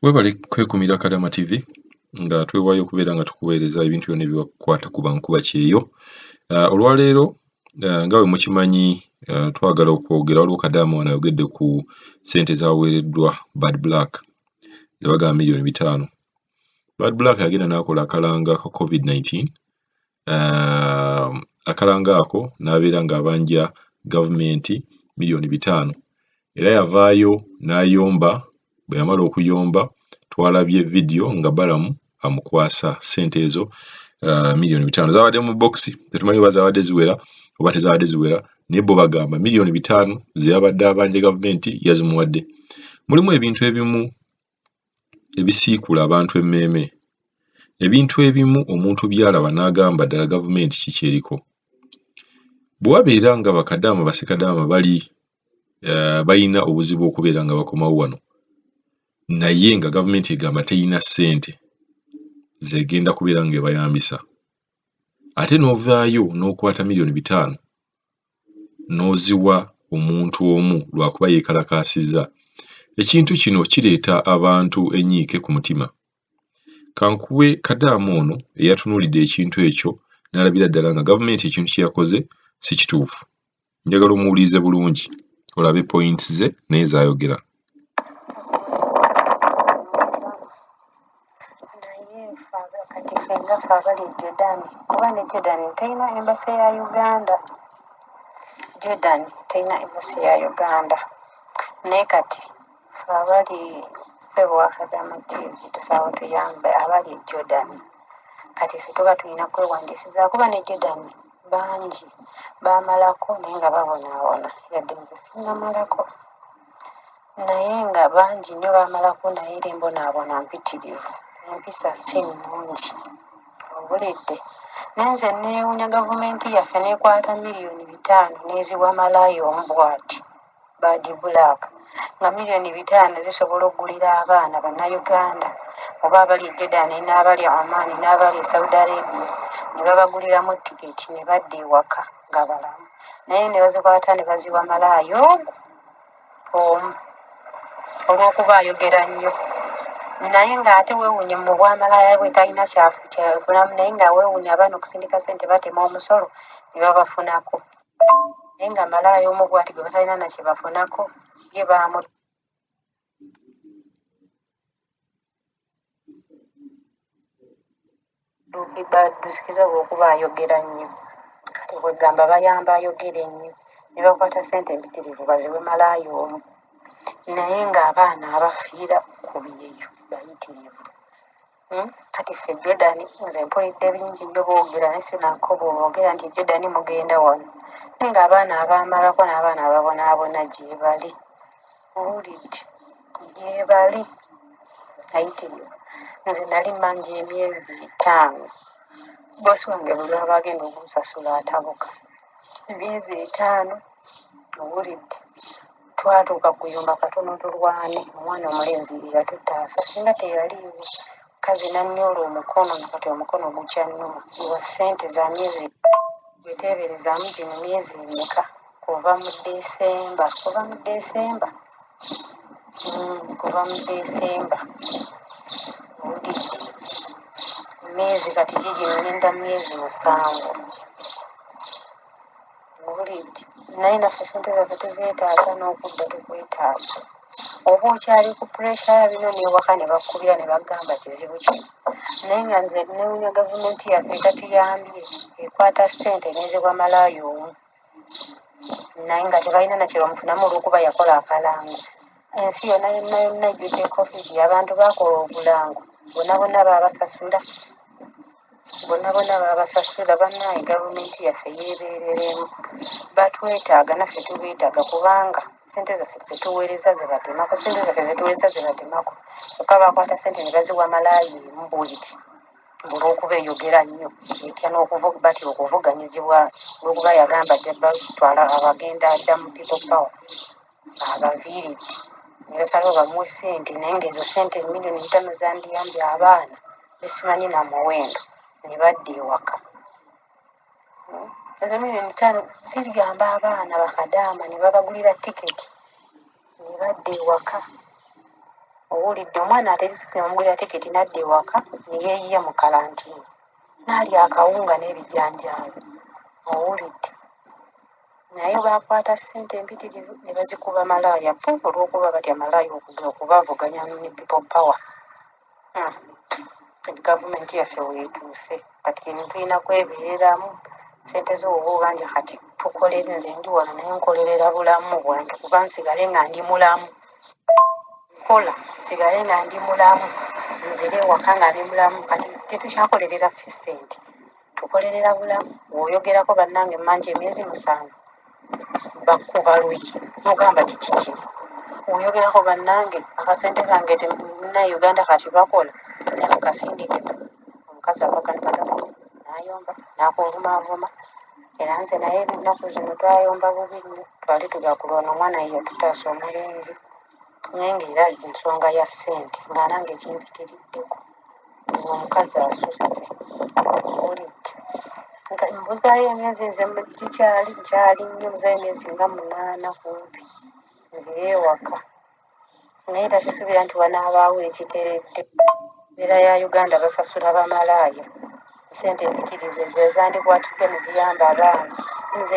Webale kwekumira Kadama TV nga twewaayo okubeera nga tukuweereza ebintu byonna ebikwata ku bankuba kyeyo. Olwaleero nga bwe mukimanyi twagala okwogera waliwo Kadama wano ayogedde ku ssente z'aweereddwa Bad Black ze bagamba $5,000,000. Bad Black yagenda n'akola akalanga ka COVID-19. Akalanga ako n'abeera ng'abanja gavumenti $5,000,000 era yavaayo n'ayomba. Bwe yamala okuyomba twalabye vidiyo nga Balamu amukwasa ssente ezo $5,000,000. Zaabadde mu bokisi, tetumanyi oba zaabadde ziwera oba tezaabadde ziwera, naye bo bagamba $5,000,000 ze yabadde abanja gavumenti yazimuwadde. Mulimu ebintu ebimu ebisiikula abantu emmeeme, ebintu ebimu omuntu by'alaba n'agamba ddala gavumenti kiki eriko. Bwe wabeera nga bakadaama bassekadaama bali balina obuzibu okubeera nga bakomawo wano, naye nga gavumenti egamba teyina ssente zegenda kubeera ng'ebayambisa, ate n'ovaayo n'okwata $5,000,000 n'oziwa omuntu omu lwakuba yeekalakaasizza, ekintu kino kireeta abantu ennyiike ku mutima. Kankuwe Kadaama ono eyatunuulidde ekintu ekyo n'alabira ddala nga gavumenti ekintu kye yakoze si kituufu. Njagala omuwulirize bulungi olabe points ze naye z'ayogera. Kati ffenna ffe abali Jordan, kuba ne Jordan terina embasi ya Uganda. Jordan terina embasi ya Uganda. Naye kati ffe abali ssebo wa Kadama TV tusaba tuyambe abali Jordan. Kati ffe tuba tulina kwewandiisiza kuba ne Jordan bangi baamalako naye nga babonaabona, yadde nze sinnamalako. Naye nga bangi nnyo baamalako naye era embonaabona mpitirivu. Empisa si nnungi, obulidde. Naye nze neewuunya gavumenti yaffe n'ekwata $5,000,000 n'eziwa malaayi omu bw'ati Bad Black, nga $5,000,000 zisobola okugulira abaana bannayuganda oba abali Jordan n'abali Oman n'abali Saudi Arabia, ne babaguliramu tiketi ne badda ewaka nga balamu, naye ne bazikwata ne baziwa malaayi omu olw'okuba ayogera nnyo. Naye ng'ate weewuunye mu bwamalaaya bwe talina kyafunamu, naye nga weewuunye abaana okusindika ssente batema omusolo ne babafunako. Naye nga malaaya omu bw'ati gwe batalina na kye bafunako ye badusikiza olw'okuba ayogera nnyo. Kati bwe gamba bayamba ayogera ennyo ne bakwata ssente empitirivu baziwe malaaya omu, naye ng'abaana abafiira ku byeyo bayitirivu. Kati ffe Jordan nze mpulidde bingi nnyo boogera naye sinako boogera nti Jordan mugenda wano, naye ng'abaana abaamalako n'abaana ababonaabona gye bali, owulidde, gye bali ayitirivu. Nze nali mmanja emyezi 5, boosi wange buli lwaba agenda okunsasula atabuka. Emyezi 5, owulidde, twatuuka kuyumba katono tulwane, omwana omulenzi yatutaasa singa teyaliiwo. Kazi n'annyola omukono nakati omukono gukyannuma lwa ssente za myezi weteeberezaamu gino myezi emeka kuva mu Desemba owulidde, myezi kati gigino ngenda myezi 7, owulidde. Naye naffe ssente zaffe tuzeetaaga n'okudda tukwetaaga. Oba okyali ku puresha ya bino n'ewaka ne bakkubira ne bagamba kizibu kino, naye nga nze neewuunya gavumenti yaffe etatuyambye, ekwata ssente n'eziwa malaayi omu, naye nga tebalina na kye bamufunamu olw'okuba yakola akalango. Ensi yonna ejjudde COVID, abantu baakola obulango, bonna baabasasula. Bannaaye gavumenti yaffe yeebereremu, batwetaaga naffe tubeetaaga kubanga ssente zaffe zetuweereza zebatemako, kyokka baakwata ssente ne baziwa malaayi emu bweti olw'okuba eyogera nnyo etya batya okuvuganyizibwa olw'okuba yagamba batwala abagenda adda mu people power abaviiridde ne basalawo bamuwe ssente, naye ng'ezo ssente $5,000,000 zandiyambye abaana besimanyi na muwendo ne badda ewaka. Ezo $5,000,000 zigamba abaana bakadaama ne babagulira tiketi ne badda ewaka. owulidde omwana ateesimugulira tiketi n'adda ewaka ne yeeyiya mu kalantiini n'alya akawunga n'ebijanjaalo owulidde naye baakwata ssente empitirivu ne bazikuba malaaya pu olw'okuba batya malaaya okubavuganya ne people power. Gavumenti yaffe weetuuse kati kino tulina kwebeereramu ssente z'oba obanja kati tukolere nze ndi wano naye nkolerera bulamu bwange kuba nsigale nga ndi mulamu nkola nsigale nga ndi mulamu nzire ewaka nga ndi mulamu kati tetukyakolerera ffe ssente tukolerera bulamu bw'oyogerako bannange mmanja emyezi 7 bakkuba luyi nogamba kiki kino oyogerako bannange akasente kange temunnauganda kati bakola nakasindike omukazi abakanipatako nayomba nakuvumaavuma era nze naye ennaku zino twayomba bubi nnyo twali tugakulwana omwana ye yatutaasa omulenzi naye ngaera ensonga ya ssente nga nange ekimpitiriddeko omukazi asusse olidde nga mbuzaayo emyezi nze nkyali nnyo muzaayo emyezi nga 8 kumpi nzire ewaka naye era sisubira nti wanaabaawo ekiteredde embeera ya Uganda basasula bamalaaya ssente empitirivu ezandikwatiddwa ne ziyamba abaana nze